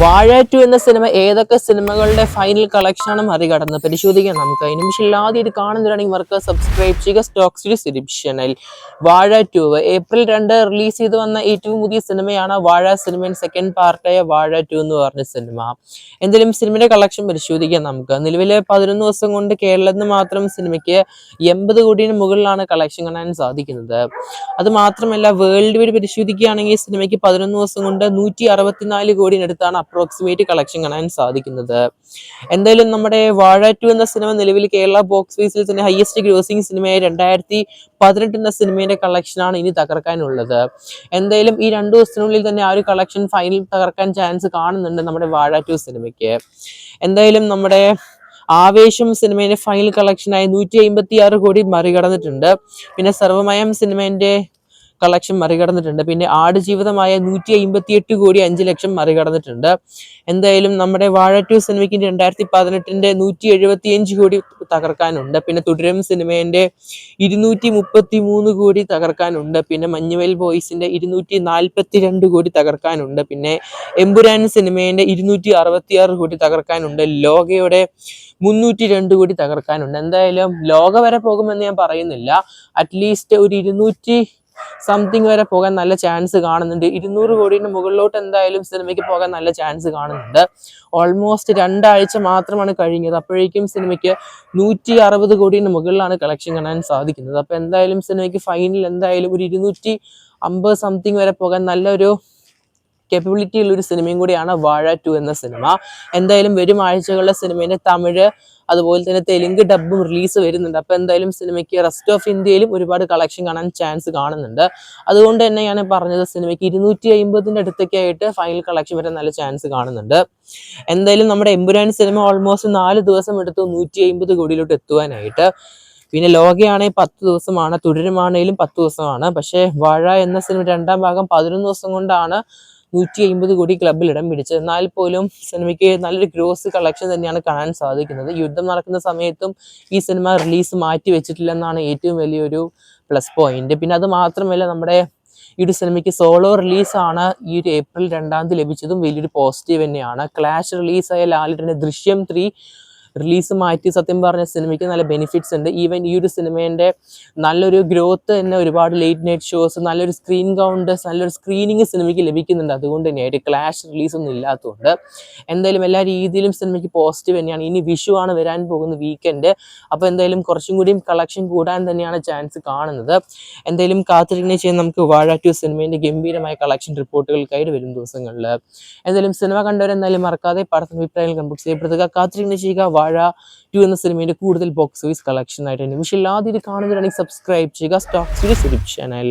വാഴ 2 എന്ന സിനിമ ഏതൊക്കെ സിനിമകളുടെ ഫൈനൽ കളക്ഷനാണ് മറികടന്ന് പരിശോധിക്കാം നമുക്ക്. അതിന് പക്ഷേ ആദ്യം ഇത് കാണുന്നതാണെങ്കിൽ മറക്കുക സബ്സ്ക്രൈബ് ചെയ്യുക. Stock series channel. വാഴ 2 ഏപ്രിൽ 2 റിലീസ് ചെയ്ത് വന്ന ഏറ്റവും പുതിയ സിനിമയാണ് വാഴ സിനിമയുടെ സെക്കൻഡ് പാർട്ടായ വാഴ 2 എന്ന് പറഞ്ഞ സിനിമ. എന്തായാലും സിനിമയുടെ കളക്ഷൻ പരിശോധിക്കാം നമുക്ക്. നിലവിലെ 11 ദിവസം കൊണ്ട് കേരളത്തിൽ നിന്ന് മാത്രം സിനിമയ്ക്ക് 80 കോടിന് മുകളിലാണ് കളക്ഷൻ കാണാൻ സാധിക്കുന്നത്. അത് മാത്രമല്ല വേൾഡ് വൈഡ് പരിശോധിക്കുകയാണെങ്കിൽ സിനിമയ്ക്ക് 11 ദിവസം കൊണ്ട് 164 കോടിനടുത്താണ് അപ്രോക്സിമേറ്റ് കളക്ഷൻ കാണാൻ സാധിക്കുന്നത്. എന്തായാലും നമ്മുടെ വാഴ 2 എന്ന സിനിമ നിലവിൽ കേരള ബോക്സ് ഓഫീസിൽ തന്നെ ഹയസ്റ്റ് ഗ്രോസിംഗ് സിനിമയായ 2018 എന്ന സിനിമയുടെ കളക്ഷനാണ് ഇനി തകർക്കാനുള്ളത്. എന്തായാലും ഈ 2 ദിവസത്തിനുള്ളിൽ തന്നെ ആ ഒരു കളക്ഷൻ ഫൈനൽ തകർക്കാൻ ചാൻസ് കാണുന്നുണ്ട് നമ്മുടെ വാഴ 2 സിനിമയ്ക്ക്. എന്തായാലും നമ്മുടെ ആവേശം സിനിമയുടെ ഫൈനൽ കളക്ഷനായി 156 കോടി മറികടന്നിട്ടുണ്ട്. പിന്നെ സർവമയം സിനിമേന്റെ കളക്ഷൻ മറികടന്നിട്ടുണ്ട്. പിന്നെ ആടുജീവിതമായ 158 കോടി 5 ലക്ഷം മറികടന്നിട്ടുണ്ട്. എന്തായാലും നമ്മുടെ വാഴ 2 സിനിമയ്ക്ക് 2018 175 കോടി തകർക്കാനുണ്ട്. പിന്നെ തുടരും സിനിമേന്റെ 233 കോടി തകർക്കാനുണ്ട്. പിന്നെ മഞ്ഞുവൽ ബോയ്സിന്റെ 242 കോടി തകർക്കാനുണ്ട്. പിന്നെ എമ്പുരാൻ സിനിമേന്റെ 266 കോടി തകർക്കാനുണ്ട്. ലോകയുടെ 302 കോടി തകർക്കാനുണ്ട്. എന്തായാലും ലോക വരെ പോകുമെന്ന് ഞാൻ പറയുന്നില്ല, അറ്റ്ലീസ്റ്റ് ഒരു 200 സംതിങ് വരെ പോകാൻ നല്ല ചാൻസ് കാണുന്നുണ്ട്. 200 കോടിന് മുകളിലോട്ട് എന്തായാലും സിനിമയ്ക്ക് പോകാൻ നല്ല ചാൻസ് കാണുന്നുണ്ട്. ഓൾമോസ്റ്റ് 2 ആഴ്ച മാത്രമാണ് കഴിഞ്ഞത്, അപ്പോഴേക്കും സിനിമയ്ക്ക് 160 കോടിന് മുകളിലാണ് കളക്ഷൻ കാണാൻ സാധിക്കുന്നത്. അപ്പൊ എന്തായാലും സിനിമയ്ക്ക് ഫൈനൽ എന്തായാലും ഒരു 250 സംതിങ് വരെ പോകാൻ നല്ലൊരു കേപ്പബിലിറ്റി ഉള്ള ഒരു സിനിമയും കൂടിയാണ് വാഴ 2 എന്ന സിനിമ. എന്തായാലും വരും ആഴ്ചകളിലെ സിനിമേന്റെ തമിഴ് അതുപോലെ തന്നെ തെലുങ്ക് ഡബും റിലീസ് വരുന്നുണ്ട്. അപ്പൊ എന്തായാലും സിനിമയ്ക്ക് റെസ്റ്റ് ഓഫ് ഇന്ത്യയിലും ഒരുപാട് കളക്ഷൻ കാണാൻ ചാൻസ് കാണുന്നുണ്ട്. അതുകൊണ്ട് തന്നെ ഞാൻ പറഞ്ഞത് സിനിമയ്ക്ക് 250 അടുത്തൊക്കെ ആയിട്ട് ഫൈനൽ കളക്ഷൻ വരാൻ നല്ല ചാൻസ് കാണുന്നുണ്ട്. എന്തായാലും നമ്മുടെ എമ്പുരാൻ സിനിമ ഓൾമോസ്റ്റ് 4 ദിവസം എടുത്തു 150 കോടിയിലോട്ട് എത്തുവാനായിട്ട്. പിന്നെ ലോകയാണെങ്കിൽ 10 ദിവസമാണ്, തുടരുമാണെങ്കിലും 10 ദിവസമാണ്. പക്ഷേ വാഴ എന്ന സിനിമ 2ാം ഭാഗം 11 ദിവസം കൊണ്ടാണ് 150 കോടി ക്ലബിൽ ഇടം പിടിച്ചത്. എന്നാൽ പോലും സിനിമയ്ക്ക് നല്ലൊരു ഗ്രോസ് കളക്ഷൻ തന്നെയാണ് കാണാൻ സാധിക്കുന്നത്. യുദ്ധം നടക്കുന്ന സമയത്തും ഈ സിനിമ റിലീസ് മാറ്റി വെച്ചിട്ടില്ലെന്നാണ് ഏറ്റവും വലിയൊരു പ്ലസ് പോയിന്റ്. പിന്നെ അത് മാത്രമല്ല നമ്മുടെ ഈ ഒരു സിനിമയ്ക്ക് സോളോ റിലീസാണ് ഈ ഒരു ഏപ്രിൽ 2 ലഭിച്ചതും വലിയൊരു പോസിറ്റീവ് തന്നെയാണ്. ക്ലാഷ് റിലീസായ ലാലേട്ടൻ്റെ ദൃശ്യം 3 റിലീസ് മാറ്റി സത്യം പറഞ്ഞ സിനിമയ്ക്ക് നല്ല ബെനിഫിറ്റ്സ് ഉണ്ട്. ഈവൻ ഈ ഒരു സിനിമേന്റെ നല്ലൊരു ഗ്രോത്ത് തന്നെ, ഒരുപാട് ലേറ്റ് നൈറ്റ് ഷോസ്, നല്ലൊരു സ്ക്രീൻ കൗണ്ട്, നല്ലൊരു സ്ക്രീനിങ് സിനിമയ്ക്ക് ലഭിക്കുന്നുണ്ട്. അതുകൊണ്ട് തന്നെയായിട്ട് ക്ലാഷ് റിലീസ് ഒന്നും ഇല്ലാത്തതുകൊണ്ട് എന്തായാലും എല്ലാ രീതിയിലും സിനിമയ്ക്ക് പോസിറ്റീവ് തന്നെയാണ്. ഇനി വിഷു ആണ് വരാൻ പോകുന്ന വീക്കെൻഡ്. അപ്പോൾ എന്തായാലും കുറച്ചും കൂടിയും കളക്ഷൻ കൂടാൻ തന്നെയാണ് ചാൻസ് കാണുന്നത്. എന്തായാലും കാത്തിരിക്കുന്നത് ചെയ്യാൻ നമുക്ക് വാഴ 2 സിനിമേന്റെ ഗംഭീരമായ കളക്ഷൻ റിപ്പോർട്ടുകൾക്കായിട്ട് വരും ദിവസങ്ങളിൽ. എന്തായാലും സിനിമ കണ്ടവരെന്തായാലും മറക്കാതെ പഠന അഭിപ്രായങ്ങൾ കമ്പുട്ട് ചെയ്യപ്പെടുത്തുക. കാത്തിരിക്കുന്നത് ചെയ്യുക. വാഴ 2 എന്ന സിനിമയുടെ കൂടുതൽ ബോക്സ് ഓഫീസ് കളക്ഷൻ ആയിട്ട്. പക്ഷേ ആദ്യം കാണുന്നവരാണെങ്കിൽ സബ്സ്ക്രൈബ് ചെയ്യുക. Stock series channel.